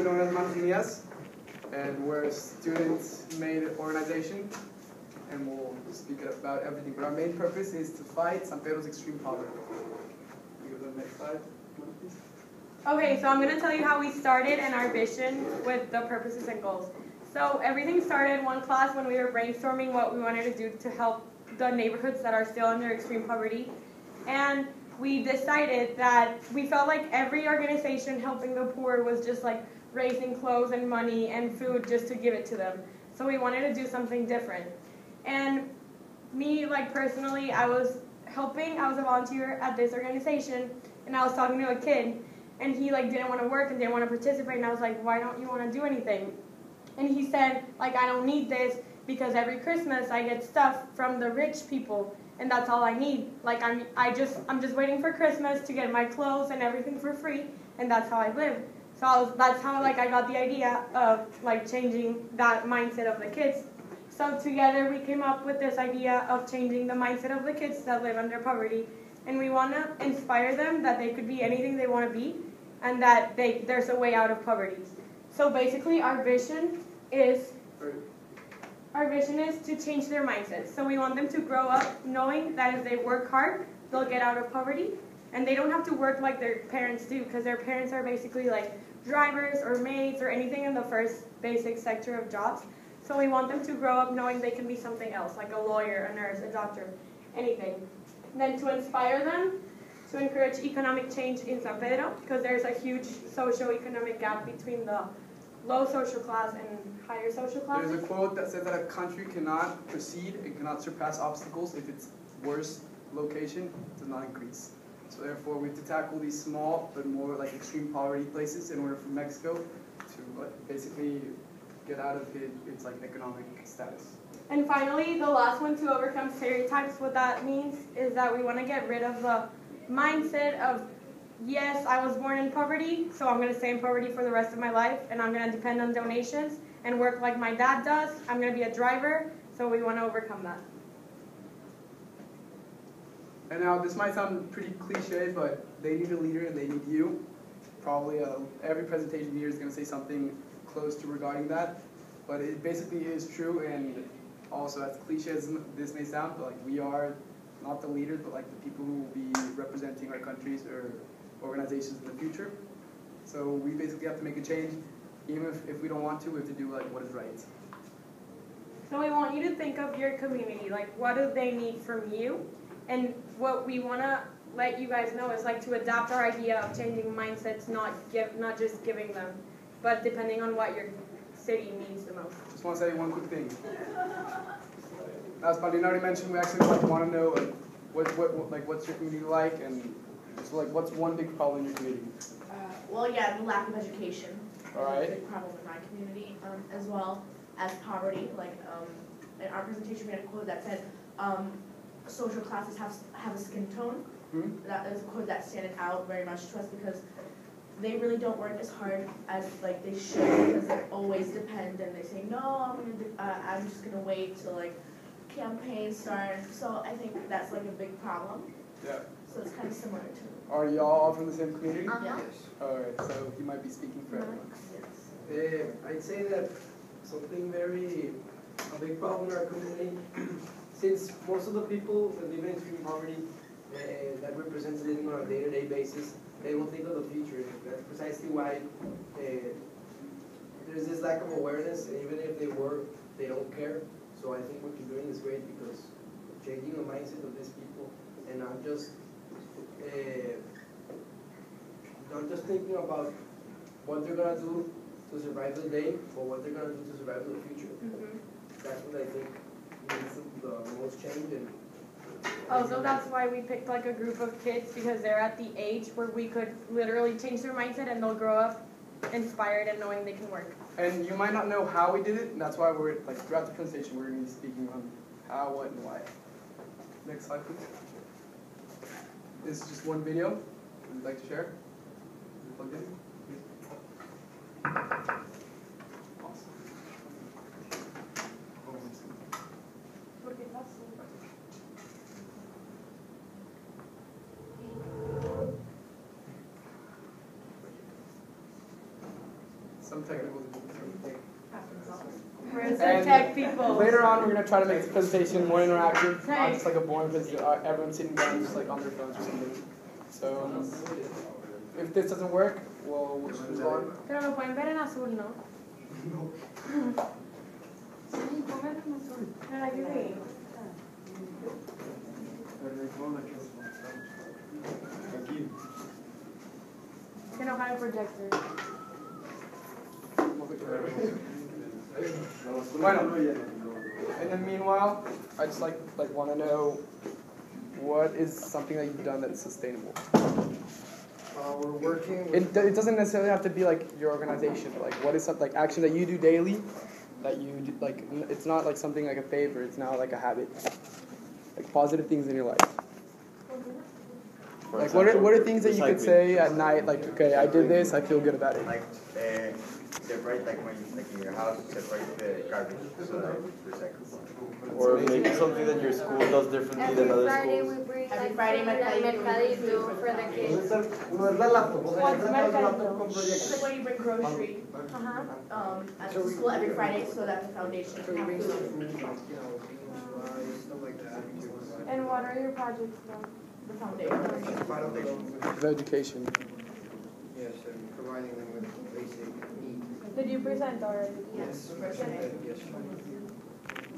known as Manos Unidas, and we're a student-made organization, and we'll speak about everything. But our main purpose is to fight San Pedro's extreme poverty. You go to the next slide, please. Okay, so I'm going to tell you how we started and our vision with the purposes and goals. So everything started in one class when we were brainstorming what we wanted to do to help the neighborhoods that are still under extreme poverty. And we decided that we felt like every organization helping the poor was just like raising clothes and money and food just to give it to them. So we wanted to do something different. And me, like personally, I was a volunteer at this organization, and I was talking to a kid, and he like didn't want to work and didn't want to participate, and I was like, why don't you want to do anything? And he said, like, I don't need this because every Christmas I get stuff from the rich people, and that's all I need. Like I'm just waiting for Christmas to get my clothes and everything for free, and that's how I live. So that's how like I got the idea of like changing that mindset of the kids. So together we came up with this idea of changing the mindset of the kids that live under poverty, and we want to inspire them that they could be anything they want to be, and that there's a way out of poverty. So basically our vision is to change their mindset. So we want them to grow up knowing that if they work hard, they'll get out of poverty, and they don't have to work like their parents do, because their parents are basically like drivers or maids or anything in the first basic sector of jobs. So we want them to grow up knowing they can be something else, like a lawyer, a nurse, a doctor, anything. And then to inspire them, to encourage economic change in San Pedro, because there's a huge socio-economic gap between the low social class and higher social class. There's a quote that says that a country cannot proceed and cannot surpass obstacles if its worst location does not increase. So therefore we have to tackle these small but more like extreme poverty places in order for Mexico to basically get out of its like economic status. And finally, the last one, to overcome stereotypes. What that means is that we want to get rid of the mindset of, yes, I was born in poverty, so I'm going to stay in poverty for the rest of my life, and I'm going to depend on donations and work like my dad does. I'm going to be a driver, so we want to overcome that. And now this might sound pretty cliche, but they need a leader and they need you. Probably every presentation here is going to say something close to regarding that, but it basically is true. And also, as cliche as this may sound, but like we are not the leaders, but like the people who will be representing our countries or organizations in the future. So we basically have to make a change. Even if we don't want to, we have to do like what is right. So we want you to think of your community, like what do they need from you? And what we want to let you guys know is like to adopt our idea of changing mindsets, not just giving them, but depending on what your city needs the most. Just want to say one quick thing. As Paulina already mentioned, we actually want to know like what's your community like, and so like what's one big problem in your community? Well, yeah, the lack of education. All right. Is a big problem in my community, as well as poverty. Like in our presentation, we had a quote that said, social classes have a skin tone. Mm-hmm. That is a quote that stands out very much to us because they really don't work as hard as like they should, because they always depend, and they say, no, I'm just gonna wait till like campaigns start. So I think that's like a big problem. Yeah. So it's kind of similar to. Are y'all all from the same community? Yes. All right. So you might be speaking for everyone. Yes. I'd say that something a big problem in our community, since most of the people that live in extreme poverty that represents living on a day-to-day basis, they will think of the future. That's precisely why there's this lack of awareness, and even if they work, they don't care. So I think what you're doing is great, because changing the mindset of these people, and not just thinking about what they're gonna do to survive the day, or what they're gonna do to survive the future. Mm-hmm. That's what I think needs the most change. And so that's why we picked like a group of kids, because they're at the age where we could literally change their mindset, and they'll grow up inspired and knowing they can work. And you might not know how we did it, and that's why we're like throughout the presentation we're going to be speaking on how, what, and why. Next slide, please. This is just one video. Would you like to share? Plug in. Awesome. some technical difficulties. We're some tech people. Later on, we're going to try to make this presentation more interactive, not just like a boring presentation, everyone sitting down just like on their phones or something. So, if this doesn't work, we'll just move on. Pero lo pueden ver en azul, ¿no? Sí, pónganlo en azul. Pero hay que ver. Que no jale el projector. Bueno, in the meanwhile, I just like want to know what is something that you've done that's sustainable. We're working with It doesn't necessarily have to be like your organization. Like what is some like action that you do daily that you do, like it's not like something like a favor. It's now like a habit. Like positive things in your life. Like what are things that you could say at night? Like okay, I did this. I feel good about it. Like separate, like when you like in your house, separate the garbage so that it's recyclable. Or maybe something that your school does differently than other Friday schools. we bring Every like Friday, mercadito for the kids. no es la laptop, o sea, What's es la laptop con It's proyectos. like when you bring grocery at the school every Friday, so that the foundation So we can bring have some food. food, stuff like that. And what are your projects though? The foundation. Of education. Yes, and providing them with basic needs. Did you present already? Yes, yes.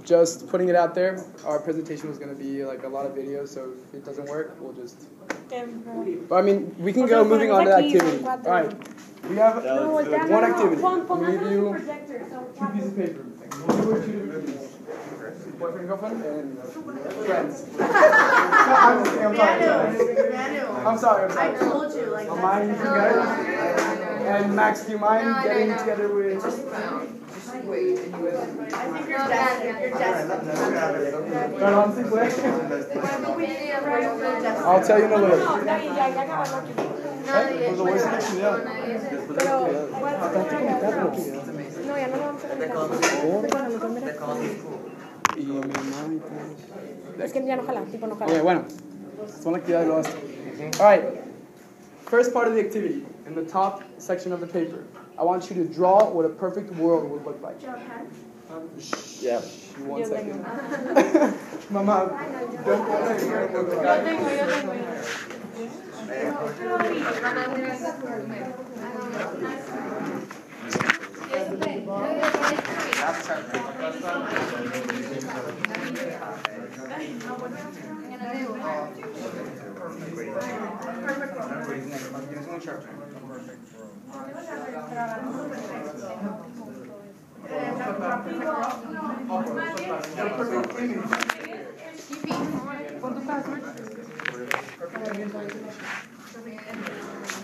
Just putting it out there. Our presentation was going to be like a lot of videos, so if it doesn't work, we'll just. But I mean, we can go moving on to the activity. All right, we have one activity. I'm going to give you two pieces of paper. Boyfriend, girlfriend, and friends. I'm sorry. I told you, like, Don't mind you guys. And Max, do you mind getting together with? I think you're desperate. You're desperate. Perdón, si puede. I'll tell you in a little. No, está bien, ya acabamos aquí. Pues lo voy a hacer en actividad. Pero, no, ya no lo vamos a conectar. Y mi mamá y todo. Es que ya no jala, tipo no jala. Okay, bueno. Son actividades lo hace. All right. First part of the activity, in the top section of the paper, I want you to draw what a perfect world would look like. Yeah. 1 second. Mamá, don't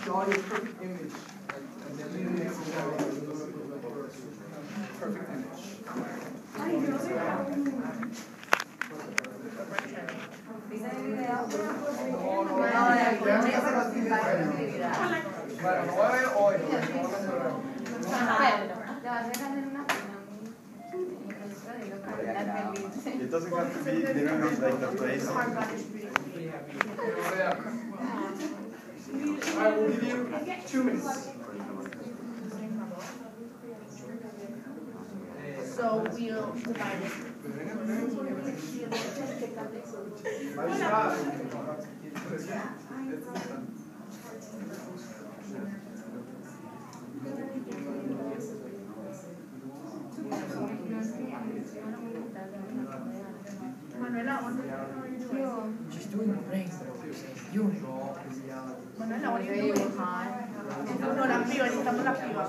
Draw your perfect image. Perfect It doesn't have to be literally like the place. I will give you 2 minutes. So we'll divide it. Just doing the things that are you Manuela, what are you doing? No, la piba, necesitamos la piba.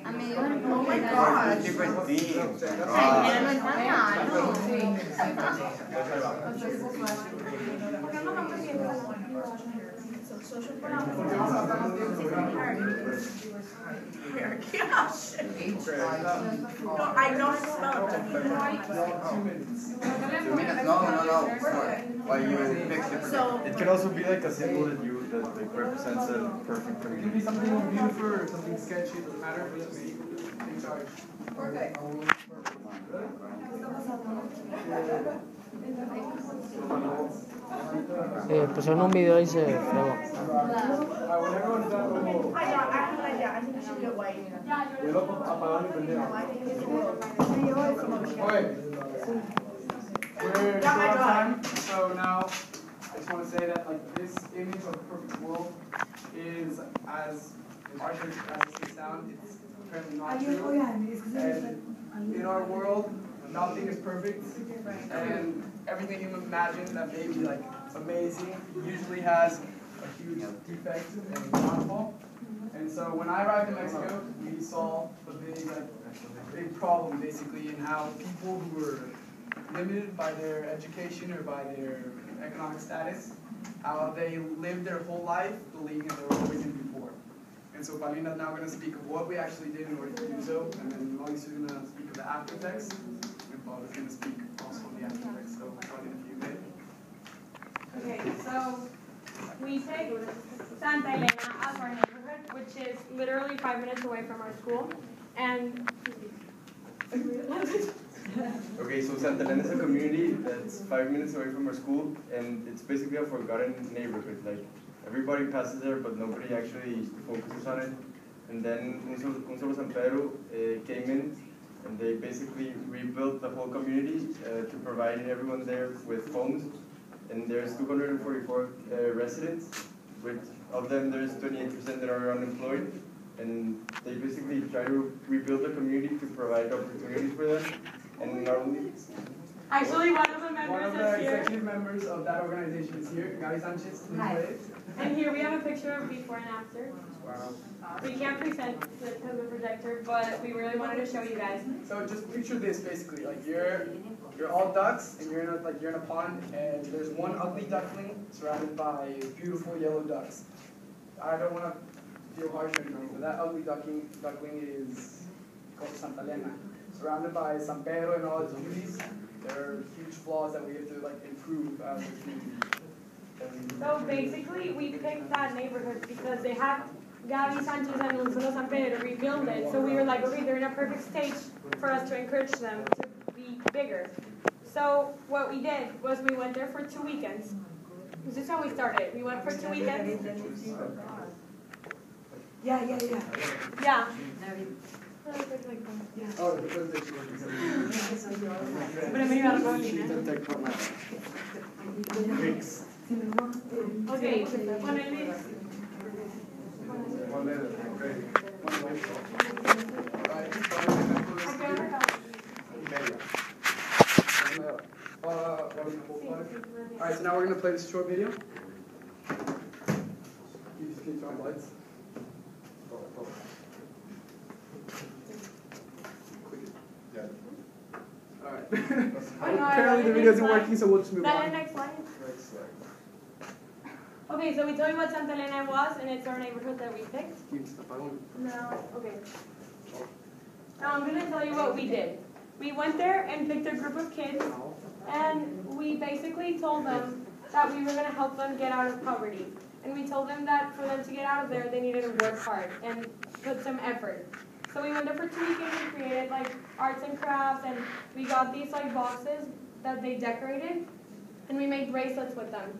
A medio Oh my gosh. Different themes. Ay, no está malo. No, I know how to spell it. 2 minutes. No. While you fix it. So, It can also be like a symbol that like represents a perfect It can thing. be something beautiful or something sketchy, doesn't matter. Just be in charge. Pusieron un video y se fregó. When everyone's done, we'll I have an idea. I think it should be a white. Okay. We're short on time, so now I just want to say that like this image of the perfect world is as archaic as it may sound, it's apparently not true. And in our world, nothing is perfect, and everything you imagine that may be like amazing usually has a huge defect and downfall. And so when I arrived in Mexico, we saw the big problem basically in how people who were limited by their education or by their economic status, how they lived their whole life believing they were always going to be poor. And so Paulina's now going to speak of what we actually did in order to do so, and then Maurice is going to speak of the after effects, and Paul is going to speak also of the after effects. So Paulina, if you may. Okay, so we take Santa Elena as our neighborhood, which is literally 5 minutes away from our school, and Okay, so Santa Elena is a community that's 5 minutes away from our school, and it's basically a forgotten neighborhood. Like, everybody passes there, but nobody actually focuses on it. And then Un Solo San Pedro came in, and they basically rebuilt the whole community to provide everyone there with phones. And there's 244 residents, which of them there's 28% that are unemployed. And they basically try to rebuild the community to provide opportunities for them. And not only actually one of the One members of the is here. executive members of that organization is here, Gary Sanchez. Please. And here we have a picture of before and after. We can't present it because of the projector, but we really wanted to show you guys. So just picture this basically, like you're all ducks and you're in a pond and there's one ugly duckling surrounded by beautiful yellow ducks. I don't want to feel harsh or anything, but that ugly duckling is called Santa Elena. Surrounded by San Pedro and all its beauties, there are huge flaws that we have to like improve as a community. So basically, we picked that neighborhood because they have Gaby Sanchez and Un Solo San Pedro rebuild it. So we were like, okay, they're in a perfect stage for us to encourage them to be bigger. So what we did was we went there for 2 weekends. This is how we started. We went for 2 weekends. Yeah. Yeah. Oh, the presentation. Pero me iba a Paulina. Okay, con el video. Alright, so now we're going to play this short video. You just keep on lights. Alright. Apparently the video isn't working, so we'll just move Dale on. next slide. Okay, so we told you what Santa Elena was, and it's our neighborhood that we picked. No, okay. Now I'm going to tell you what we did. We went there and picked a group of kids, and we basically told them that we were going to help them get out of poverty. And we told them that for them to get out of there, they needed to work hard and put some effort. So we went there for 2 weekends and created like arts and crafts, and we got these like boxes that they decorated, and we made bracelets with them.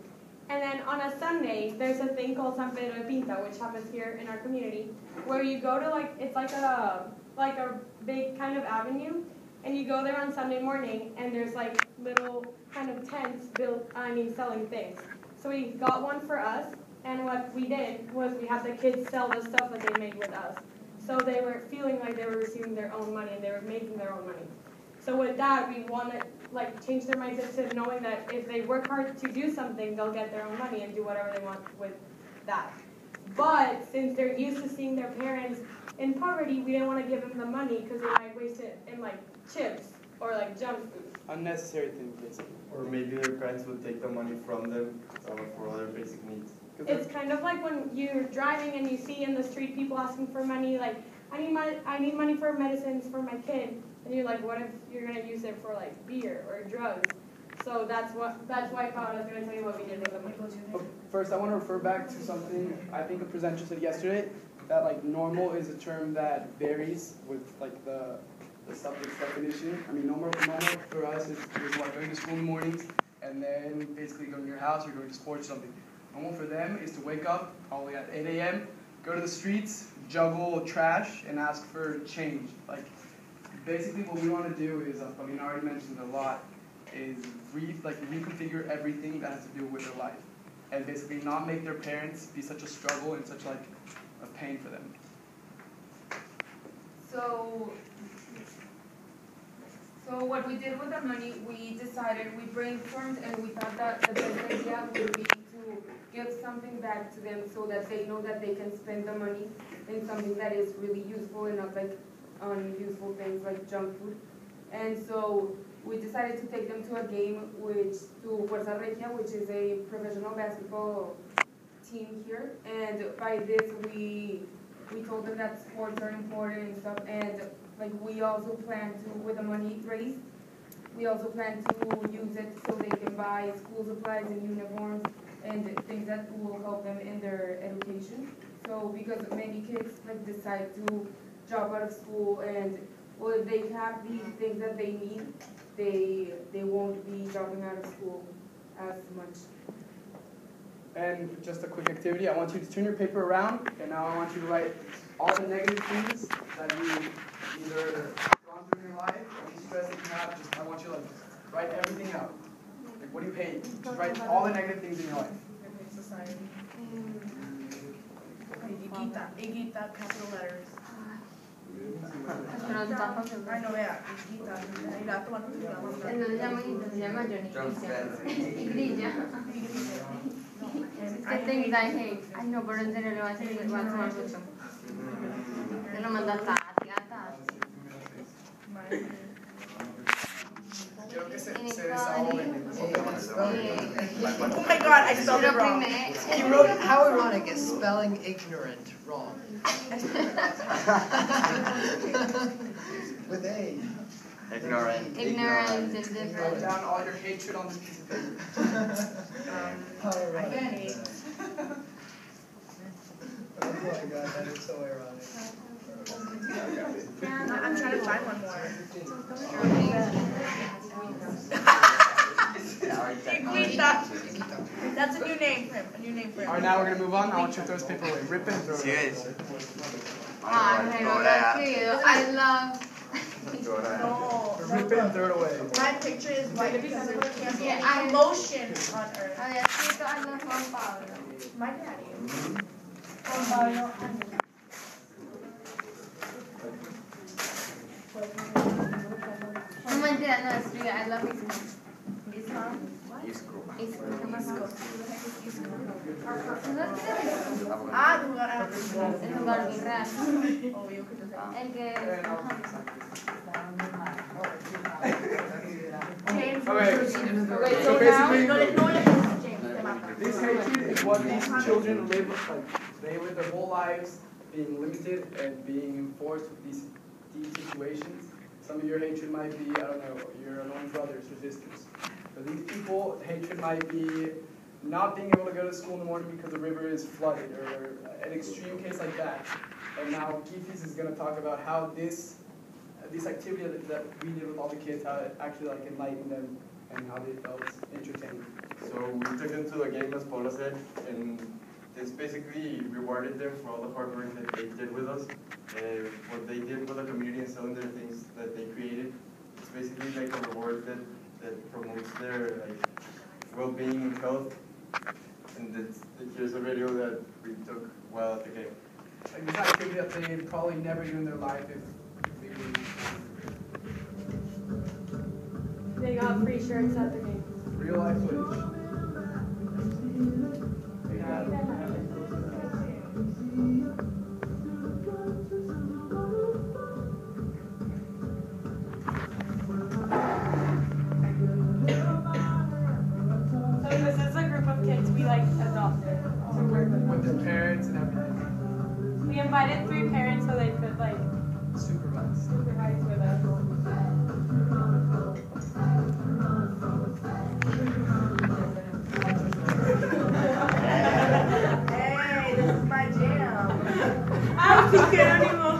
And then on a Sunday, there's a thing called San Pedro de Pinta, which happens here in our community, where you go to like, it's like a big kind of avenue, and you go there on Sunday morning, and there's like little kind of tents built, selling things. So we got one for us, and what we did was we had the kids sell the stuff that they made with us. So they were feeling like they were receiving their own money, and they were making their own money. So with that, we want to like change their mindset to knowing that if they work hard to do something, they'll get their own money and do whatever they want with that. But since they're used to seeing their parents in poverty, we didn't want to give them the money because they might waste it in like chips or like junk food. Unnecessary things, basically. or maybe their parents would take the money from them for other basic needs. It's kind of like when you're driving and you see in the street people asking for money, like, I need money for medicines for my kid. And you're like, what if you're going to use it for like beer or drugs? So that's why Paula's going to tell you what we did with the money. But first, I want to refer back to something I think a presenter said yesterday, that like normal is a term that varies with like the the subject's definition. I mean, normal for us is like going to school in the mornings and then basically going to your house or going to sports or something. Normal for them is to wake up probably at 8 a.m., go to the streets, juggle trash, and ask for change. Like, basically what we want to do is, I mean, I already mentioned a lot, is reconfigure everything that has to do with their life. And basically not make their parents be such a struggle and such like a pain for them. So what we did with the money, we brainstormed, and we thought that the best idea would be to give something back to them so that they know that they can spend the money in something that is really useful and not like on useful things like junk food. And so we decided to take them to a game to Fuerza Regia, which is a professional basketball team here. And by this, we told them that sports are important and stuff. And like we also plan to, with the money raised, we also plan to use it so they can buy school supplies and uniforms and things that will help them in their education. So because many kids like decide to drop out of school, and well, if they have the things that they need, they won't be dropping out of school as much. And just a quick activity, I want you to turn your paper around, and now I want you to write all the negative things that you either gone through in your life, or any stress that you have. Just I want you to write everything out. Like, what do you hate? Just write all the negative things in your life. Society. Higuita, capital letters. Ay, no vea, higuita. Y la toma tu Él no se llama Higuita, se llama Johnny. Y grilla. Es que things I hate. Ay, no, pero en serio le voy a tomar foto. Se lo manda a Tati, a Tati. Quiero que se desahoguen. Oh my god, I spelled it wrong. He wrote, how ironic is spelling ignorant wrong? With A. Ignorant. Ignorant and Write different. down all your hatred on this piece of paper. How ironic. Ironic. Oh my god, that is so ironic. I'm trying to find one more. Higuita. That's a new name for him. All right, now we're gonna move on. I want you to throw this paper away. Rip it and throw it away. Ah, me lo escribido. I love. No. Rip it and throw it away. My picture is white because there can't be Yeah, any emotion on earth. Había escrito I love Juan Pablo. My daddy. Juan Pablo. No mentira, no, escribe I love Islam. Ah, tu lugar. Es un lugar bien real. Obvio que te sé. El que Okay, so No basically, le James, te mata. this hatred is what these children live like. They live their whole lives being limited and being forced with these situations. Some of your hatred might be, I don't know, your own brothers or sisters. For these people, hatred might be not being able to go to school in the morning because the river is flooded, or an extreme case like that. And now Kifis is going to talk about how this activity that we did with all the kids, how it actually like enlightened them and how they felt entertained. So we took them to the game, as Paula said, and this basically rewarded them for all the hard work that they did with us. What they did with the community and selling their things that they created. It's basically like a reward that promotes their well-being and health. And here's a video that we took while at the game. Like this activity that they probably never do in their life if they wouldn't. They got free shirts at the game. Real life footage. They have So this is a group of kids we like adopted to work with. with their parents and everything. We invited 3 parents so they could like Supervised. supervise with us. Hey, this is my jam. Ay, qué ánimo.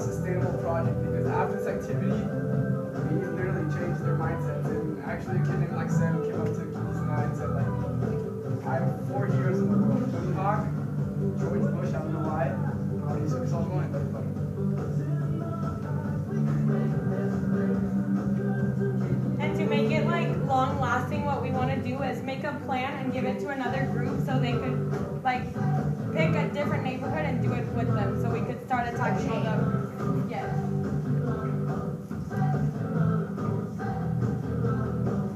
sustainable project because after this activity, we literally changed their mindsets. And actually, a kid named like Sam came up to Keith and I and said like, I have 4 heroes in the world: Tony Hawk, George Bush. I don't know why. He's took us all going, but. And to make it like long lasting, what we want to do is make a plan and give it to another group so they could like pick a different neighborhood and do it with them, so we could start attacking all the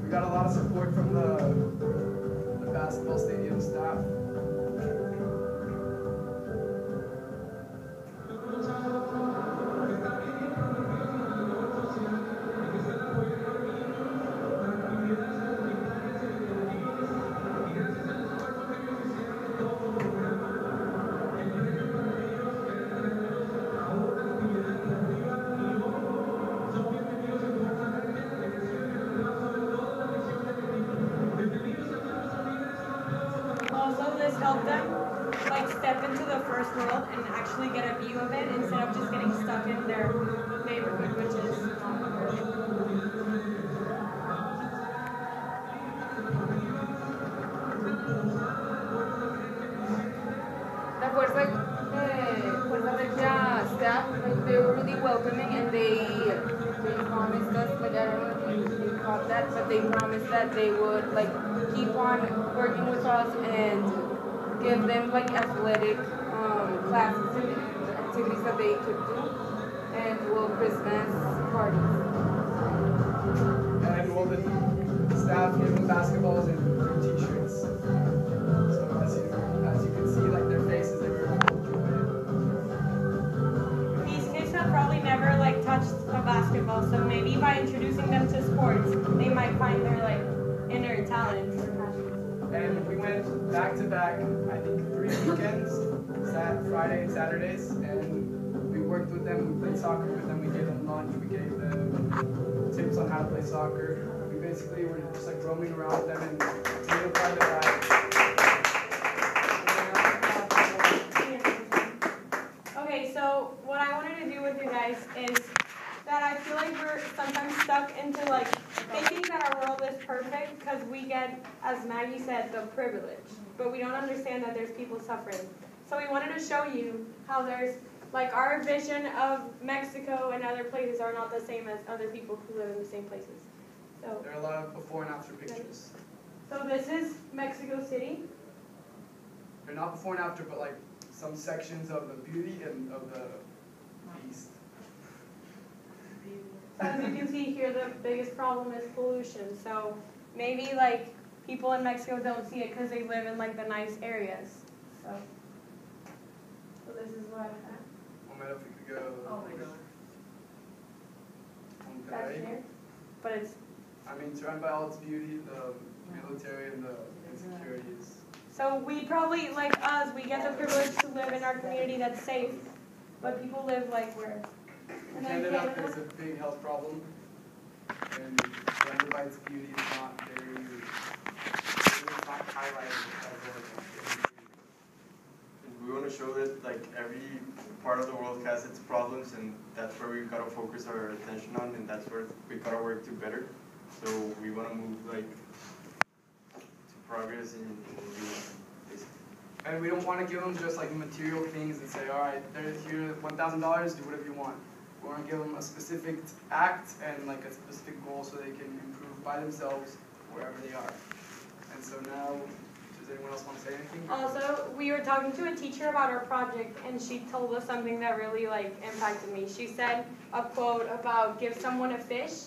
We got a lot of support from the basketball stadium staff. Also, this helped them like step into the first world and actually get a view of it instead of just getting stuck in their neighborhood, which is not good. The Fuerza Regia staff, like, they were really welcoming, and they promised us, like, I don't know if you caught that, but they promised that they would like keep on working with us and give them like athletic classes and activities that they could do, and Christmas parties. And well, the staff gave them basketballs and t-shirts. So as you can see, like their faces, they were These kids have probably never like touched a basketball, so maybe by introducing them to sports, they might find their like inner talents or passions. And we went back to back, I think 3 weekends, Friday and Saturdays, and we worked with them, we played soccer with them, we gave them lunch, we gave them tips on how to play soccer. We basically were just like roaming around with them and taking part of their lives. Okay, so what I wanted to do with you guys is that I feel like we're sometimes stuck into like thinking that our world is perfect because we get, as Maggie said, the privilege, but we don't understand that there's people suffering. So we wanted to show you how there's like our vision of Mexico and other places are not the same as other people who live in the same places. So There are a lot of before and after pictures. So this is Mexico City. They're not before and after, but like some sections of the beauty and of the beast. As you can see here, the biggest problem is pollution. So maybe like people in Mexico don't see it because they live in like the nice areas. So this is what I have. Oh man, if we could go. Oh my god. Okay. That's here. But it's. I mean, surrounded by all its beauty, the military and the insecurities. So we probably, like us, we get the privilege to live in our community that's safe. But people live like where? And then Canada is a big health problem, and surrounded by its beauty, it's not highlighted as We want to show that like every part of the world has its problems, and that's where we gotta focus our attention on, and that's where we gotta work to better. So we want to move like to progress in basically. And we don't want to give them just like material things and say, all right, there's here $1,000, do whatever you want. We want to give them a specific act and like a specific goal so they can improve by themselves wherever they are. And so now, does anyone else want to say anything? Also, we were talking to a teacher about our project, and she told us something that really like impacted me. She said a quote about give someone a fish,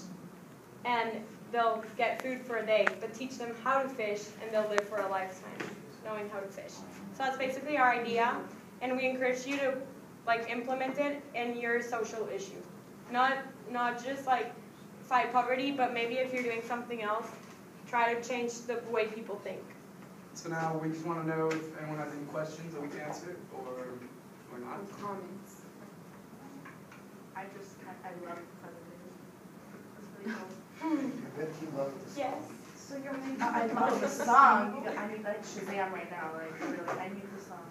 and they'll get food for a day, but teach them how to fish, and they'll live for a lifetime, knowing how to fish. So that's basically our idea, and we encourage you to like implement it in your social issue. Not just like fight poverty, but maybe if you're doing something else, try to change the way people think. So now we just want to know if anyone has any questions that we can answer or not. Comments. I love presentation. Yes. So you're making I love the song. I need like Shazam right now. Like really, I need the song.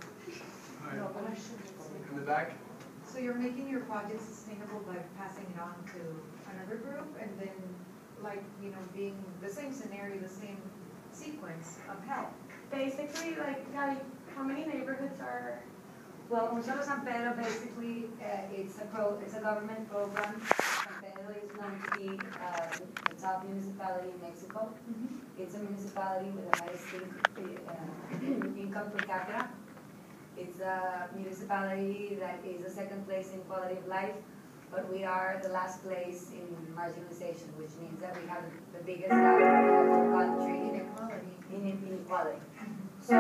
All right. No questions. In the back. So So you're making your project sustainable by passing it on to another group and then like, you know, being the same scenario, the same sequence of help. Basically, like, Gabby, how many neighborhoods are? Well, Gonzalo San Pedro basically, it's a government program. San Pedro is known to be the top municipality in Mexico. It's a municipality with the highest income per capita. It's a municipality that is the second place in quality of life, but we are the last place in marginalization, which means that we have the biggest gap in the whole country in inequality. So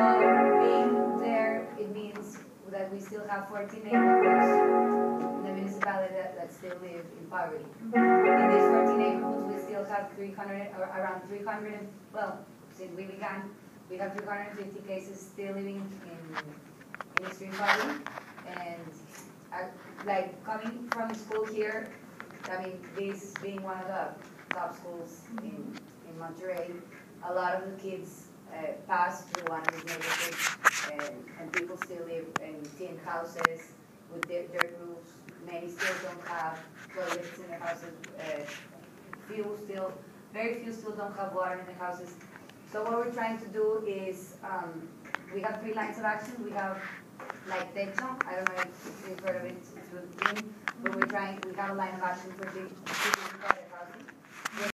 being there, it means that we still have 14 neighborhoods in the municipality that still live in poverty. In these 14 neighborhoods, we still have around 300, well, since we began, we have 350 cases still living in extreme poverty. And like coming from school here, I mean, this being one of the top schools in Monterrey, a lot of the kids pass through one of these neighborhoods, and people still live in tin houses with dirt roofs. Many still don't have toilets in their houses. Very few still don't have water in their houses. So what we're trying to do is, we have 3 lines of action. We have like Techo, I don't know if you've heard of it, it's with green, but we have a line of action for people